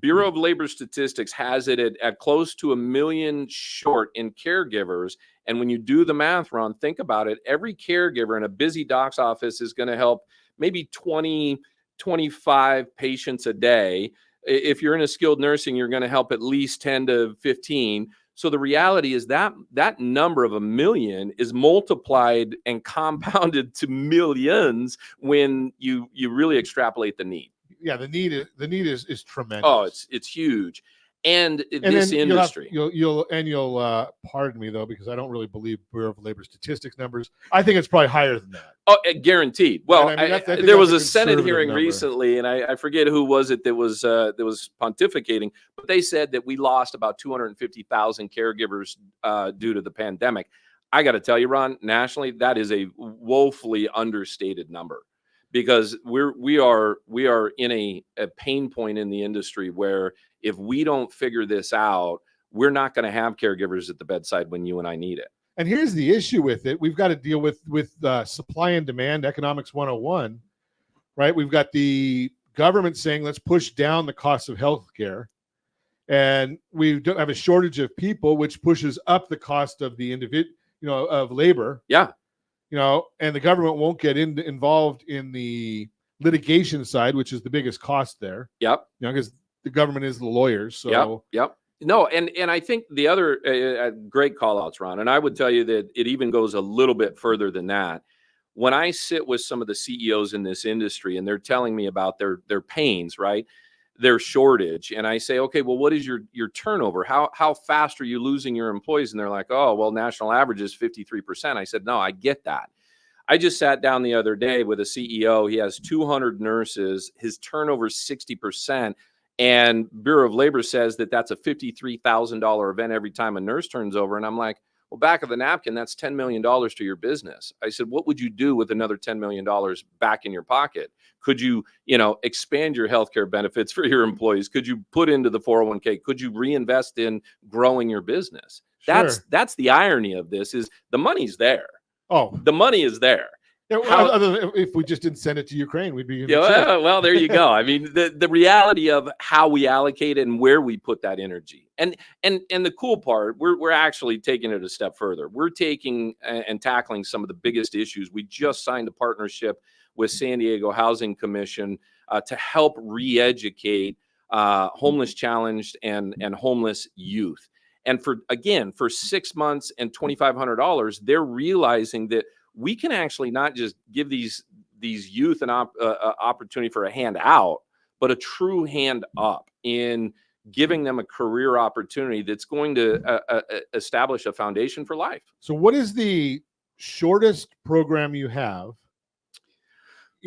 Bureau of Labor Statistics has it at close to 1 million short in caregivers. And when you do the math, Ron, think about it. Every caregiver in a busy doc's office is going to help maybe 20, 25 patients a day. If you're in a skilled nursing, you're going to help at least 10 to 15. So the reality is that number of 1 million is multiplied and compounded to millions when you really extrapolate the need. Yeah, the need is tremendous. Oh, it's huge. and And this then industry. You'll pardon me though, because I don't really believe Bureau of Labor Statistics numbers. I think it's probably higher than that. Oh, guaranteed. Well, I mean, I think there that's was a a Senate conservative hearing number. recently, and I forget who was it that was pontificating, but they said that we lost about 250,000 caregivers due to the pandemic. I got to tell you, Ron, nationally, that is a woefully understated number, because we are in a pain point in the industry where if we don't figure this out, we're not going to have caregivers at the bedside when you and I need it. And here's the issue with it. We've got to deal with supply and demand, economics 101, right? We've got the government saying, let's push down the cost of healthcare. And we don't have a shortage of people, which pushes up the cost of the of labor. Yeah. And the government won't get involved in the litigation side, which is the biggest cost there. Yep. Because the government is the lawyers. So Yep. No, and I think the other great call outs, Ron, and I would tell you that it even goes a little bit further than that. When I sit with some of the CEOs in this industry and they're telling me about their pains, right? Their shortage. And I say, okay, well, what is your turnover? How fast are you losing your employees? And they're like, oh, well, national average is 53%. I said, no, I get that. I just sat down the other day with a CEO. He has 200 nurses. His turnover is 60%. And Bureau of Labor says that that's a $53,000 event every time a nurse turns over. And I'm like, well, back of the napkin, that's $10 million to your business. I said, what would you do with another $10 million back in your pocket? Could you, expand your healthcare benefits for your employees? Could you put into the 401k? Could you reinvest in growing your business? Sure. That's the irony of this, is the money's there. Oh, the money is there. Yeah, other than if we just didn't send it to Ukraine, we'd be in well, there you go. I mean, the reality of how we allocate it and where we put that energy. And the cool part, we're actually taking it a step further. We're taking and tackling some of the biggest issues. We just signed a partnership with San Diego Housing Commission to help re-educate homeless challenged and homeless youth. And for 6 months and $2,500, they're realizing that we can actually not just give these youth an opportunity for a hand out, but a true hand up in giving them a career opportunity that's going to establish a foundation for life. So what is the shortest program you have?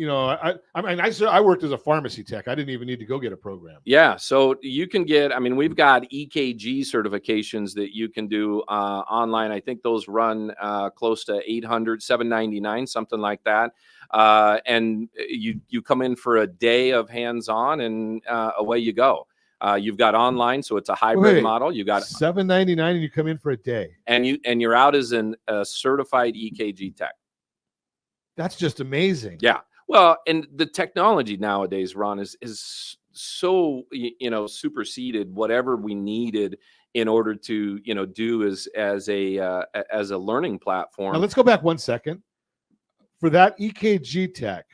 I worked as a pharmacy tech. I didn't even need to go get a program. Yeah. So you can get, we've got EKG certifications that you can do online. I think those run close to $800, $799, something like that. And you come in for a day of hands-on and away you go. You've got online, so it's a hybrid model. You got $799 and you come in for a day. And you're out as a certified EKG tech. That's just amazing. Yeah. Well, and the technology nowadays, Ron, is so superseded whatever we needed in order to do as a learning platform. Now let's go back 1 second. For that EKG tech,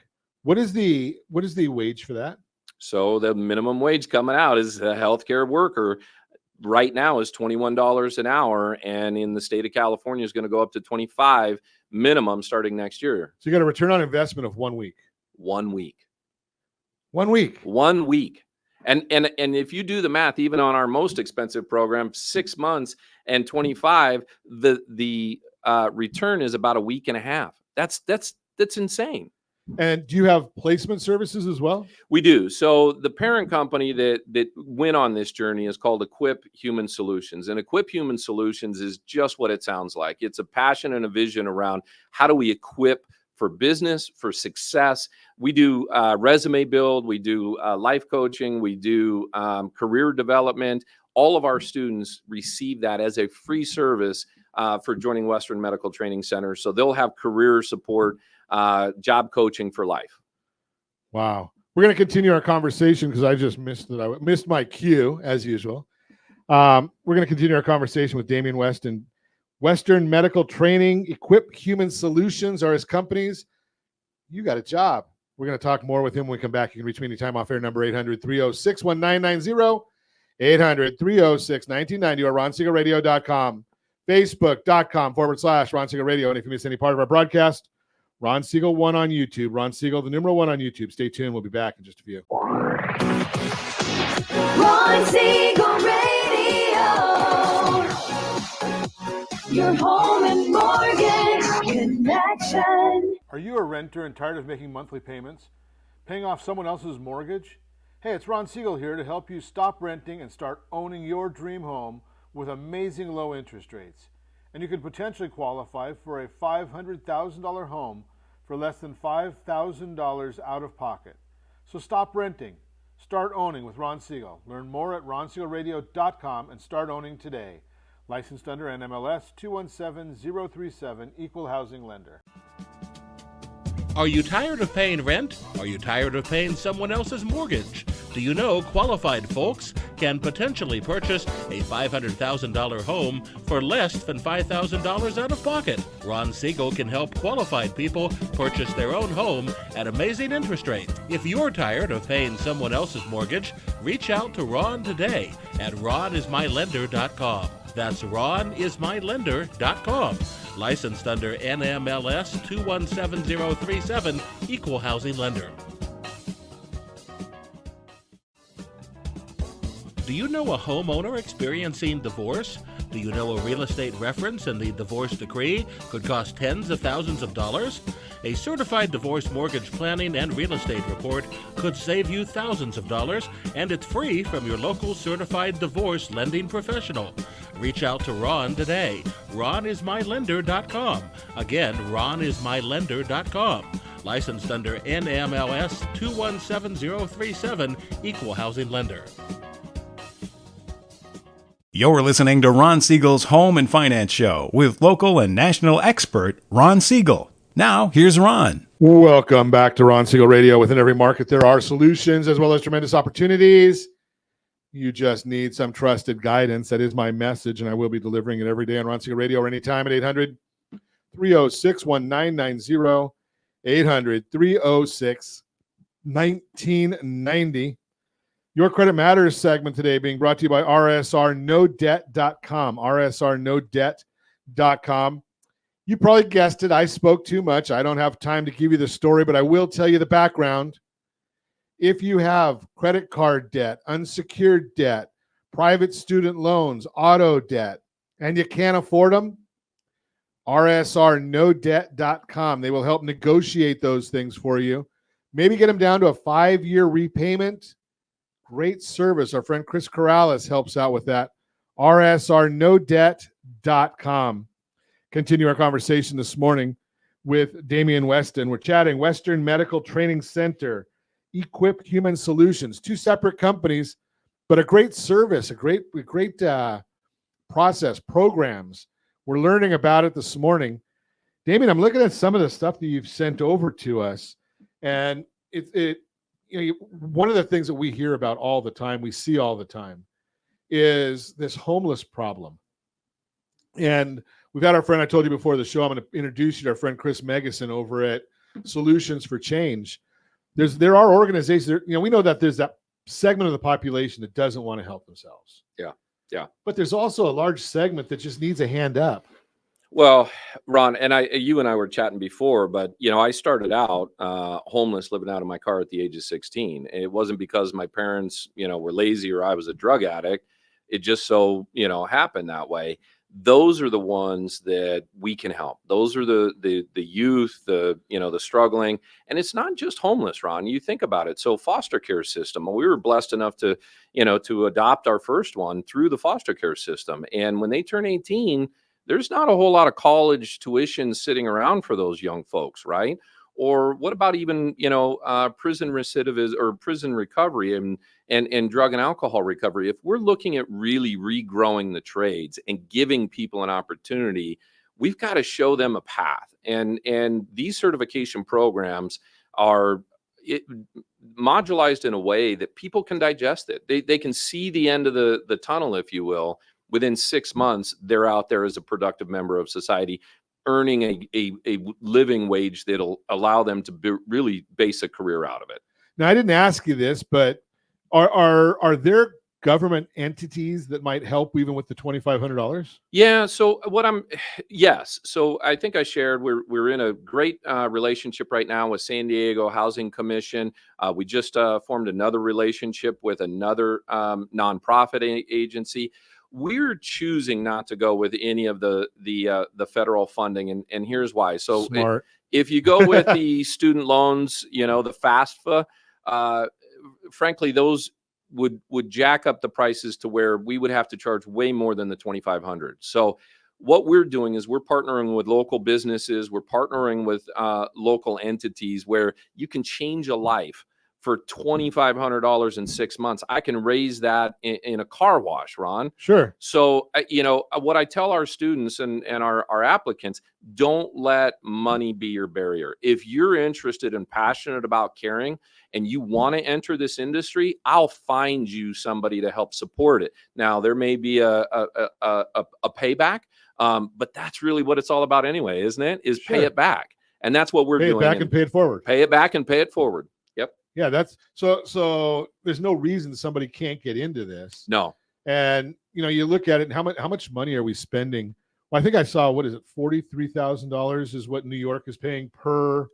what is the wage for that? So the minimum wage coming out as a healthcare worker right now is $21 an hour, and in the state of California is going to go up to $25 minimum starting next year. So you got a return on investment of 1 week. 1 week. 1 week. 1 week. And if you do the math, even on our most expensive program, 6 months and 25, the return is about a week and a half. That's insane. And do you have placement services as well? We do. So the parent company that went on this journey is called Equip Human Solutions. And Equip Human Solutions is just what it sounds like. It's a passion and a vision around how do we equip for business, for success. We do resume build. We do life coaching. We do career development. All of our students receive that as a free service for joining Western Medical Training Center. So they'll have career support, job coaching for life. Wow. We're going to continue our conversation because I just missed it. I missed my cue as usual. We're going to continue our conversation with Damian West, and Western Medical Training. Equip Human Solutions are his companies. You got a job. We're going to talk more with him when we come back. You can reach me anytime off air, number 800-306-1990, 800-306-1990, or ronsiegelradio.com, facebook.com/Ron Siegel Radio. And if you miss any part of our broadcast, Ron Siegel 1 on YouTube. Ron Siegel, the numeral 1 on YouTube. Stay tuned. We'll be back in just a few. Ron Siegel Radio. Your home and mortgage connection. Are you a renter and tired of making monthly payments? Paying off someone else's mortgage? Hey, it's Ron Siegel here to help you stop renting and start owning your dream home with amazing low interest rates. And you could potentially qualify for a $500,000 home for less than $5,000 out of pocket. So stop renting. Start owning with Ron Siegel. Learn more at ronsiegelradio.com and start owning today. Licensed under NMLS 217037, Equal Housing Lender. Are you tired of paying rent? Are you tired of paying someone else's mortgage? Do you know qualified folks can potentially purchase a $500,000 home for less than $5,000 out of pocket? Ron Siegel can help qualified people purchase their own home at amazing interest rates. If you're tired of paying someone else's mortgage, reach out to Ron today at ronismylender.com. That's ronismylender.com. Licensed under NMLS 217037, Equal Housing Lender. Do you know a homeowner experiencing divorce? Do you know a real estate reference and the divorce decree could cost tens of thousands of dollars? A certified divorce mortgage planning and real estate report could save you thousands of dollars, and it's free from your local certified divorce lending professional. Reach out to Ron today. ronismylender.com. Again, ronismylender.com. Licensed under NMLS 217037, Equal Housing Lender. You're listening to Ron Siegel's Home and Finance Show with local and national expert Ron Siegel. Now, here's Ron. Welcome back to Ron Siegel Radio. Within every market, there are solutions as well as tremendous opportunities. You just need some trusted guidance. That is my message, and I will be delivering it every day on Ron Siegel Radio or anytime at 800-306-1990, 800-306-1990. Your Credit Matters segment today being brought to you by rsrnodebt.com, rsrnodebt.com. You probably guessed it. I spoke too much. I don't have time to give you the story, but I will tell you the background. If you have credit card debt, unsecured debt, private student loans, auto debt, and you can't afford them, rsrnodebt.com. They will help negotiate those things for you. Maybe get them down to a 5-year repayment. Great service. Our friend Chris Corrales helps out with that. rsrnodebt.com. Continue our conversation this morning with Damian Weston. We're chatting Western Medical Training Center, Equip Human Solutions, two separate companies, but a great service, a great process, programs. We're learning about it this morning. Damian, I'm looking at some of the stuff that you've sent over to us, and one of the things that we hear about all the time, we see all the time, is this homeless problem. And we've got our friend, I told you before the show, I'm going to introduce you to our friend Chris Megison over at Solutions for Change. There are organizations, we know that there's that segment of the population that doesn't want to help themselves. Yeah. But there's also a large segment that just needs a hand up. Well, Ron, and you and I were chatting before, but I started out homeless, living out of my car at the age of 16. And it wasn't because my parents, were lazy or I was a drug addict. It just so, happened that way. Those are the ones that we can help. Those are the youth, the struggling. And it's not just homeless, Ron. You think about it. So foster care system, we were blessed enough to adopt our first one through the foster care system. And when they turn 18, there's not a whole lot of college tuition sitting around for those young folks, right? Or what about even, prison recidivism or prison recovery and drug and alcohol recovery? If we're looking at really regrowing the trades and giving people an opportunity, we've got to show them a path. And these certification programs are modularized in a way that people can digest it. They can see the end of the tunnel, if you will. Within 6 months, they're out there as a productive member of society, earning a living wage that'll allow them to really base a career out of it. Now, I didn't ask you this, but are there government entities that might help even with the $2,500? Yeah. So yes. So I think I shared we're in a great relationship right now with San Diego Housing Commission. We just formed another relationship with another nonprofit agency. we're choosing not to go with any of the federal funding, and here's why. So Smart. if you go with the student loans, the FAFSA, frankly, those would jack up the prices to where we would have to charge way more than the $2,500. So what we're doing is we're partnering with local businesses. We're partnering with local entities where you can change a life for $2,500 in 6 months. I can raise that in a car wash, Ron. Sure. So, what I tell our students and our applicants, don't let money be your barrier. If you're interested and passionate about caring and you want to enter this industry, I'll find you somebody to help support it. Now, there may be a payback, but that's really what it's all about anyway, isn't it? Is Sure. pay it back. And that's what we're doing. Pay it back and pay it forward. Pay it back and pay it forward. Yep. Yeah, that's so there's no reason somebody can't get into this. No. And you look at it, and how much money are we spending? Well, I think I saw, what is it, $43,000 is what New York is paying per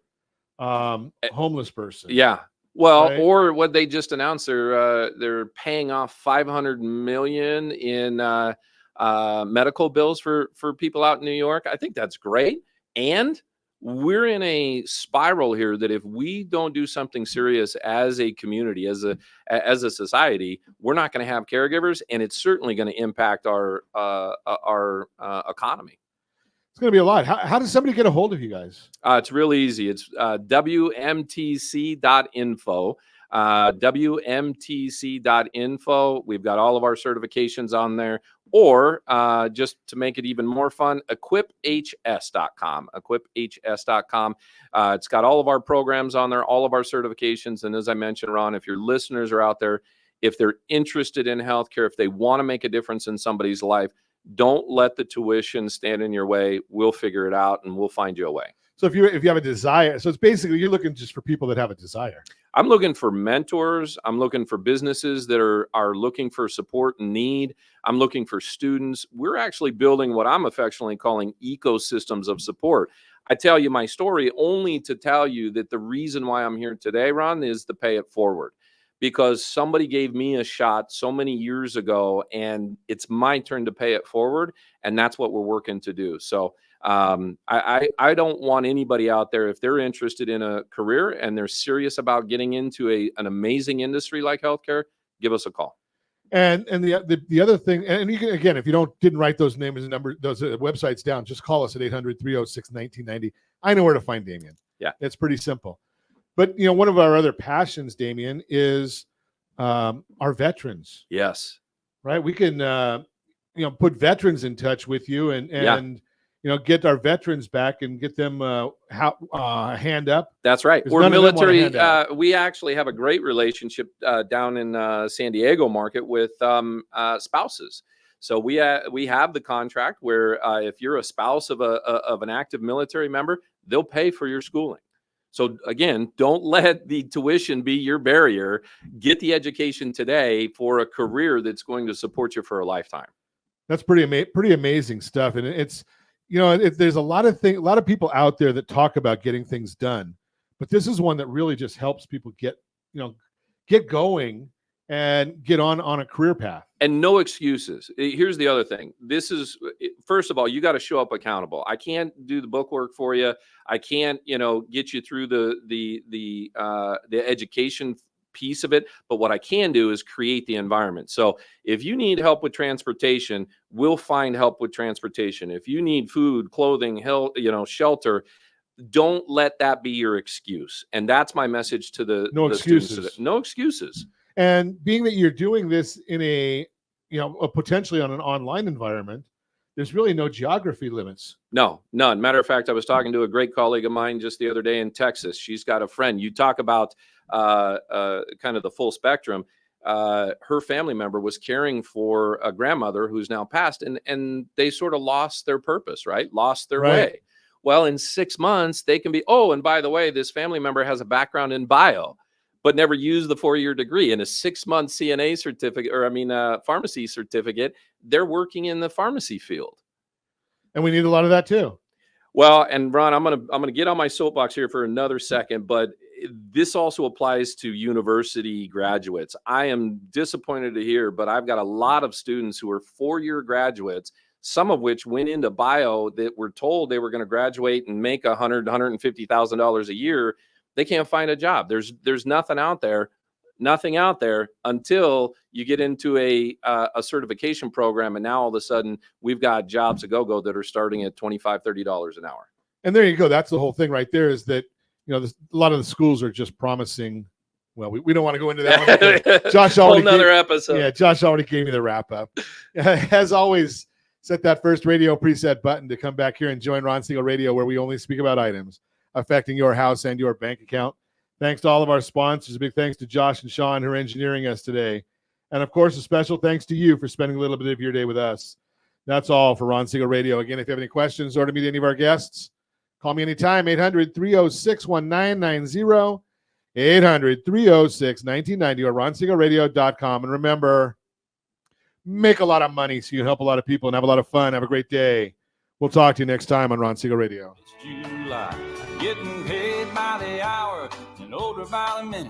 homeless person. Yeah. Well, right? Or what they just announced, they're paying off $500 million in medical bills for people out in New York. I think that's great. And we're in a spiral here that if we don't do something serious as a community, as a society, we're not going to have caregivers, and it's certainly going to impact our economy. It's going to be a lot. How does somebody get a hold of you guys? It's really easy. It's WMTC.info. WMTC.info. We've got all of our certifications on there. Or just to make it even more fun, equiphs.com. Equiphs.com. It's got all of our programs on there, all of our certifications. And as I mentioned, Ron, if your listeners are out there, if they're interested in healthcare, if they want to make a difference in somebody's life, don't let the tuition stand in your way. We'll figure it out and we'll find you a way. So if you have a desire, so it's basically you're looking just for people that have a desire. I'm looking for mentors. I'm looking for businesses that are looking for support and need. I'm looking for students. We're actually building what I'm affectionately calling ecosystems of support. I tell you my story only to tell you that the reason why I'm here today, Ron, is to pay it forward. Because somebody gave me a shot so many years ago, and it's my turn to pay it forward. And that's what we're working to do. So I don't want anybody out there, if they're interested in a career and they're serious about getting into an amazing industry like healthcare, give us a call. And the other thing, and you can, again, if you didn't write those names and numbers, those websites down, just call us at 800-306-1990. I know where to find Damien. Yeah, it's pretty simple. But one of our other passions, Damien, is our veterans. Yes. Right. We can put veterans in touch with you and get our veterans back and get them a hand up. That's right. Or military. We actually have a great relationship down in San Diego market with spouses. So we have the contract where if you're a spouse of an active military member, they'll pay for your schooling. So again, don't let the tuition be your barrier. Get the education today for a career that's going to support you for a lifetime. That's pretty amazing stuff. And it's, there's a lot of people out there that talk about getting things done, but this is one that really just helps people get going and get on a career path. And no excuses. Here's the other thing. This is, first of all, you got to show up accountable. I can't do the book work for you. I can't, get you through the education piece of it. But what I can do is create the environment. So if you need help with transportation, we'll find help with transportation. If you need food, clothing, health, shelter, don't let that be your excuse. And that's my message to the excuses. Students. No excuses. And being that you're doing this in a potentially on an online environment, there's really no geography limits. No, none. Matter of fact, I was talking to a great colleague of mine just the other day in Texas. She's got a friend. You talk about kind of the full spectrum. Her family member was caring for a grandmother who's now passed, and they sort of lost their purpose, right? Lost their way. Well, in 6 months, they can be, and by the way, this family member has a background in bio, but never used the 4-year degree. In a 6-month CNA certificate, pharmacy certificate, they're working in the pharmacy field. And we need a lot of that too. Well, and Ron, I'm gonna get on my soapbox here for another second, but this also applies to university graduates. I am disappointed to hear, but I've got a lot of students who are 4-year graduates, some of which went into bio that were told they were going to graduate and make $150,000 a year. They can't find a job. There's nothing out there until you get into a certification program. And now all of a sudden we've got jobs a go that are starting at $25, $30 an hour. And there you go. That's the whole thing right there, is that, you know, a lot of the schools are just promising. Well, we don't want to go into that one. Josh already episode. Yeah, Josh already gave me the wrap up. As always, set that first radio preset button to come back here and join Ron Siegel Radio, where we only speak about items affecting your house and your bank account. Thanks to all of our sponsors. A big thanks to Josh and Sean, who are engineering us today. And, of course, a special thanks to you for spending a little bit of your day with us. That's all for Ron Siegel Radio. Again, if you have any questions or to meet any of our guests, call me anytime, 800-306-1990, 800-306-1990, or ronsiegelradio.com. And remember, make a lot of money so you help a lot of people and have a lot of fun. Have a great day. We'll talk to you next time on Ron Siegel Radio. It's July, getting paid by the hour and older by the minute.